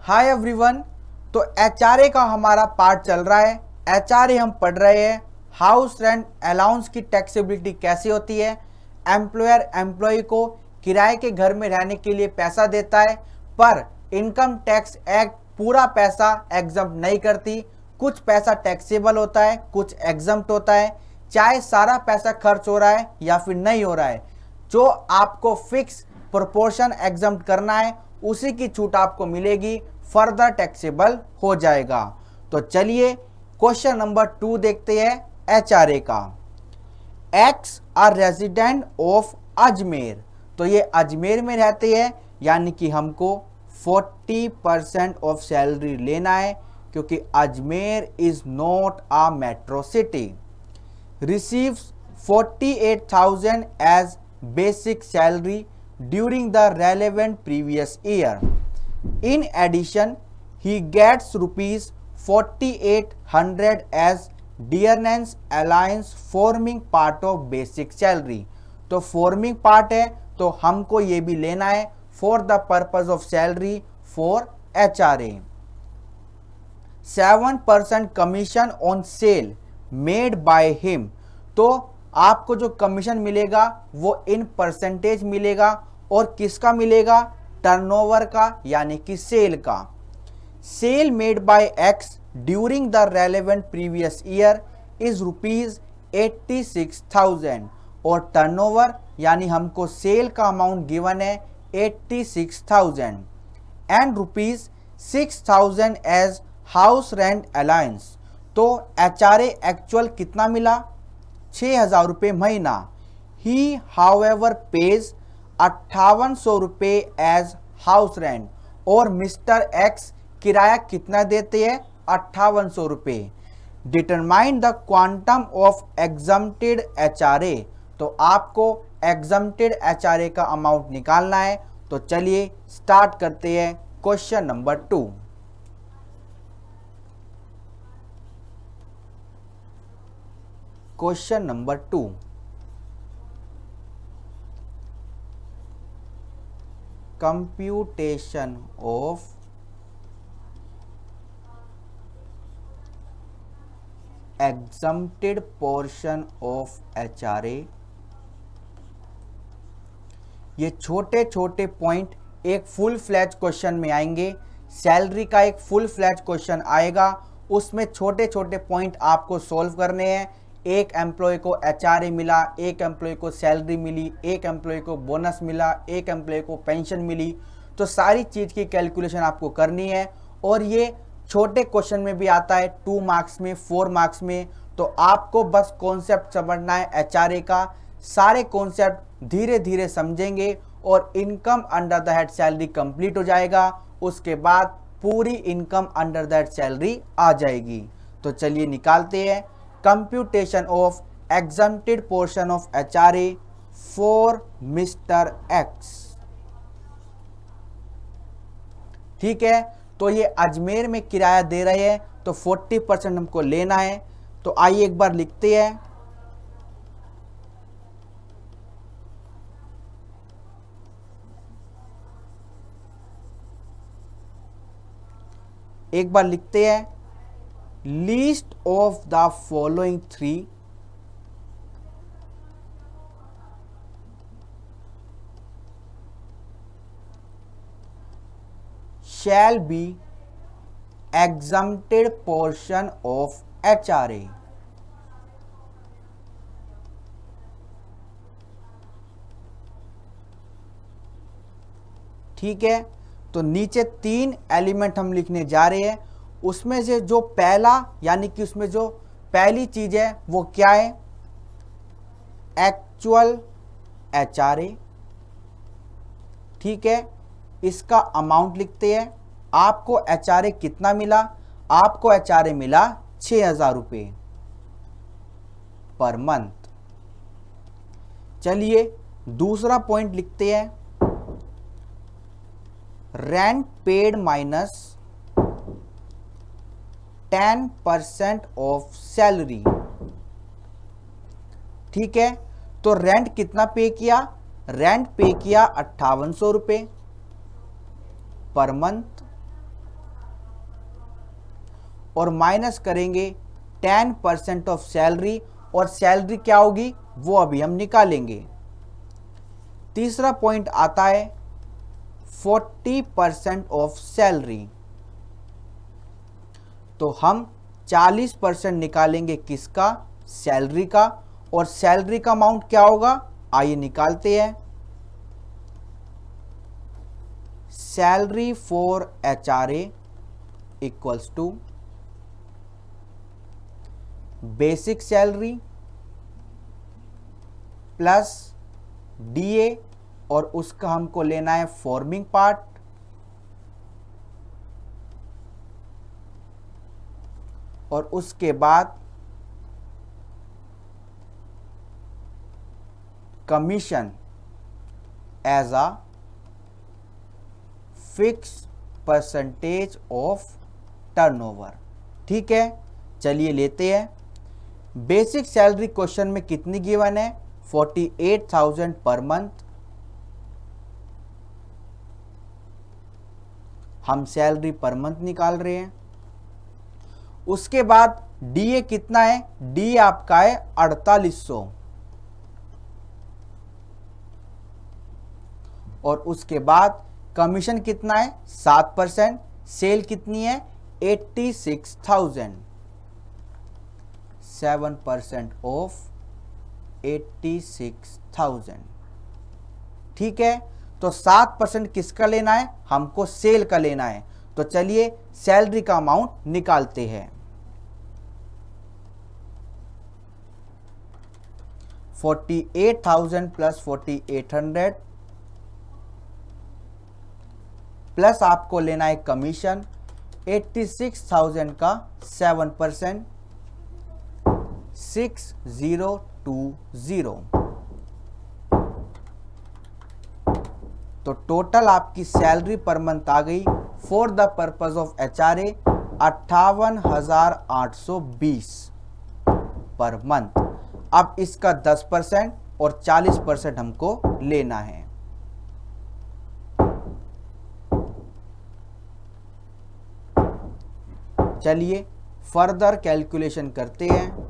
Hi everyone. तो HRA का हमारा पार्ट चल रहा है। एचआरए हम पढ़ रहे हैं हाउस रेंट अलाउंस की टैक्सेबिलिटी कैसी होती है। एम्प्लॉयर एम्प्लॉय को किराए के घर में रहने के लिए पैसा देता है, पर इनकम टैक्स एक्ट पूरा पैसा एग्जम्प्ट नहीं करती। कुछ पैसा टैक्सेबल होता है, कुछ एग्जम्प्ट होता है। चाहे सारा पैसा खर्च हो रहा है या फिर नहीं हो रहा है, जो आपको फिक्स प्रोपोर्शन एग्जम्प्ट करना है उसी की छूट आपको मिलेगी, फर्दर टैक्सेबल हो जाएगा। तो चलिए क्वेश्चन नंबर 2 देखते हैं एचआरए का। X R resident of Ajmer. तो ये अजमेर में रहते हैं, यानी कि हमको 40% ऑफ सैलरी लेना है, क्योंकि Ajmer is not a metro city. receives 48,000 as basic salary during the relevant previous year. In addition, he gets rupees 4,800 as dearness allowance forming part of basic salary. तो forming part है, तो हमको ये भी लेना है for the purpose of salary for HRA. 7% commission on sale made by him. तो आपको जो कमीशन मिलेगा वो इन परसेंटेज मिलेगा, और किसका मिलेगा? टर्नओवर का, यानी कि सेल का। Sale made by X during the relevant previous year is rupees 86,000, और टर्नओवर यानी हमको सेल का अमाउंट गिवन है 86,000 and rupees 6,000 as house rent allowance. तो एचआरए एक्चुअल कितना मिला? 6,000 रुपये महीना। ही हाउएवर पेज 5,800 रुपये एज हाउस रेंट, और मिस्टर एक्स किराया कितना देते हैं? 5,800 रुपये। Determine the quantum of exempted HRA. तो आपको एग्जम्प्टेड एचआरए का अमाउंट निकालना है। तो चलिए स्टार्ट करते हैं question number 2। Question number 2, computation of exempted portion of HRA. ये छोटे छोटे पॉइंट एक फुल फ्लैज क्वेश्चन में आएंगे। सैलरी का एक फुल फ्लैज क्वेश्चन आएगा, उसमें छोटे छोटे पॉइंट आपको सॉल्व करने हैं। एक एम्प्लॉय को एचआरए मिला, एक एम्प्लॉय को सैलरी मिली, एक एम्प्लॉय को बोनस मिला, एक एम्प्लॉय को पेंशन मिली। तो सारी चीज़ की कैलकुलेशन आपको करनी है, और ये छोटे क्वेश्चन में भी आता है, 2 मार्क्स में, 4 मार्क्स में। तो आपको बस कॉन्सेप्ट समझना है एचआरए का। सारे कॉन्सेप्ट धीरे धीरे समझेंगे और income under the head salary complete हो जाएगा। उसके बाद पूरी income under the head salary आ जाएगी। तो चलिए निकालते हैं computation of exempted portion of HRA for mister X. ठीक है, तो ये अजमेर में किराया दे रहे हैं, तो 40% हमको लेना है। तो आइए एक बार लिखते हैं। एक बार लिखते हैं, least of the following 3 shall be exempted portion of HRA। ठीक है, तो नीचे 3 एलिमेंट हम लिखने जा रहे हैं। उसमें से जो पहला, यानी कि उसमें जो पहली चीज है वो क्या है? Actual HRA. ठीक है, इसका अमाउंट लिखते हैं। आपको एचआरए कितना मिला? आपको एचआरए मिला 6,000 रुपये पर मंथ। चलिए दूसरा पॉइंट लिखते हैं, rent paid minus 10% of salary. ठीक है, तो रेंट कितना पे किया? रेंट पे किया 5,800 रुपये पर मंथ। और माइनस करेंगे 10% ऑफ सैलरी, और सैलरी क्या होगी वो अभी हम निकालेंगे। तीसरा पॉइंट आता है 40% ऑफ सैलरी, तो हम 40% निकालेंगे किसका, सैलरी का, और सैलरी का अमाउंट क्या होगा आइए निकालते हैं। Salary for HRA equals to basic salary plus DA, और उसका हमको लेना है फॉर्मिंग पार्ट, और उसके बाद commission as a fix percentage of turnover. ठीक है, चलिए लेते हैं। बेसिक सैलरी क्वेश्चन में कितनी गिवन है, 48,000 पर मंथ। हम सैलरी पर मंथ निकाल रहे हैं। उसके बाद DA कितना है, DA आपका है 4800, और उसके बाद कमीशन कितना है 7%, सेल कितनी है 86,000, 7% ऑफ 86,000। ठीक है, तो 7% किसका लेना है, हमको सेल का लेना है। तो चलिए सैलरी का अमाउंट निकालते हैं। 48,000 प्लस 4800 प्लस आपको लेना है कमीशन 86,000 का 7%, 6020। तो टोटल आपकी सैलरी पर मंथ आ गई for the purpose of HRA 58,820 per month. अब इसका 10% और 40% हमको लेना है। चलिए फर्दर कैलकुलेशन करते हैं।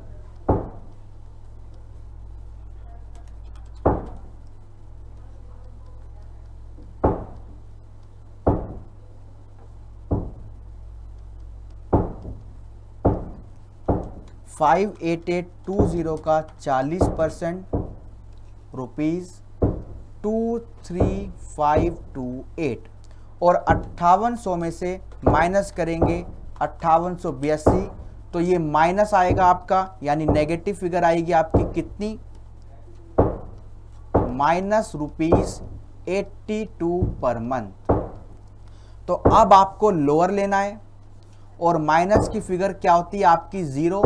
$58,820 का 40% ₹23,528, और 5800 में से माइनस करेंगे 5882, तो ये माइनस आएगा आपका, यानी नेगेटिव फिगर आएगी आपकी कितनी, -82 पर मंथ। तो अब आपको लोअर लेना है, और माइनस की फिगर क्या होती है आपकी 0,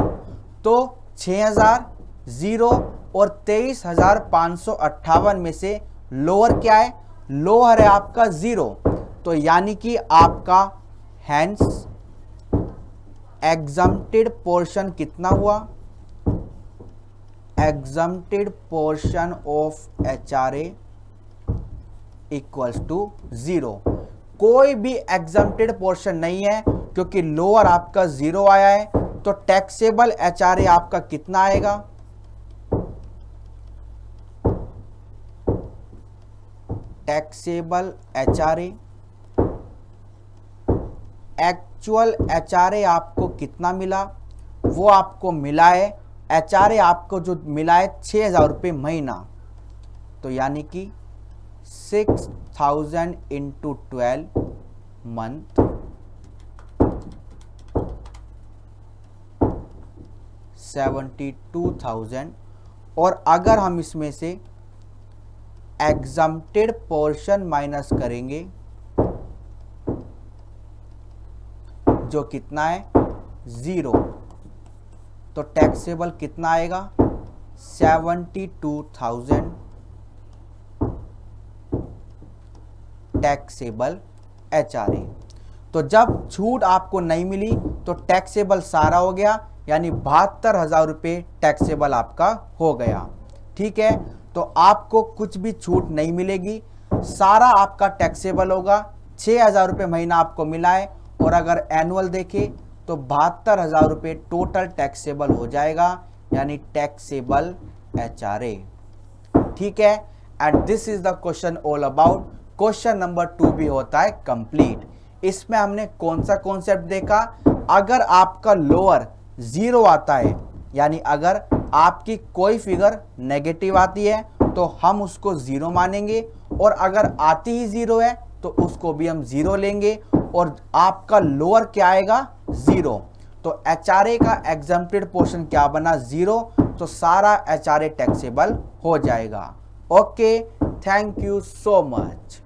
तो 6000 0 और 23,558 में से लोअर क्या है, लोअर है आपका 0, तो यानी कि आपका हैंस एग्जम्प्टेड पोर्शन कितना हुआ, exempted portion of HRA equals to 0। कोई भी एग्जम्प्टेड पोर्शन नहीं है क्योंकि लोअर आपका 0 आया है, तो टैक्सेबल HRA आपका कितना आएगा, टैक्सेबल HRA, एक्चुअल HRA आपको कितना मिला, वो आपको मिला है, HRA आपको जो मिला है 6,000 रुपये महीना, तो यानी कि 6,000 इंटू 12 मंथ, 72,000। और अगर हम इसमें से एग्जम्प्टेड पोर्शन माइनस करेंगे जो कितना है 0, तो टैक्सेबल कितना आएगा 72,000 टैक्सेबल HRA। तो जब छूट आपको नहीं मिली तो टैक्सेबल सारा हो गया, यानी 72,000 रुपये टैक्सेबल आपका हो गया। ठीक है, तो आपको कुछ भी छूट नहीं मिलेगी, सारा आपका टैक्सेबल होगा। 6,000 रुपये महीना आपको मिला है, और अगर एनुअल देखें तो 72,000 रुपये टोटल टैक्सेबल हो जाएगा, यानी टैक्सेबल HRA। ठीक है, and this is the question all about. Question number 2 भी होता है कंप्लीट। इसमें हमने कौन सा कॉन्सेप्ट देखा, अगर आपका लोअर 0 आता है, यानी अगर आपकी कोई फिगर नेगेटिव आती है तो हम उसको 0 मानेंगे, और अगर आती ही 0 है तो उसको भी हम 0 लेंगे, और आपका लोअर क्या आएगा 0, तो HRA का एग्जम्प्टेड पोर्शन क्या बना 0, तो सारा HRA टैक्सेबल हो जाएगा। Okay, thank you so much.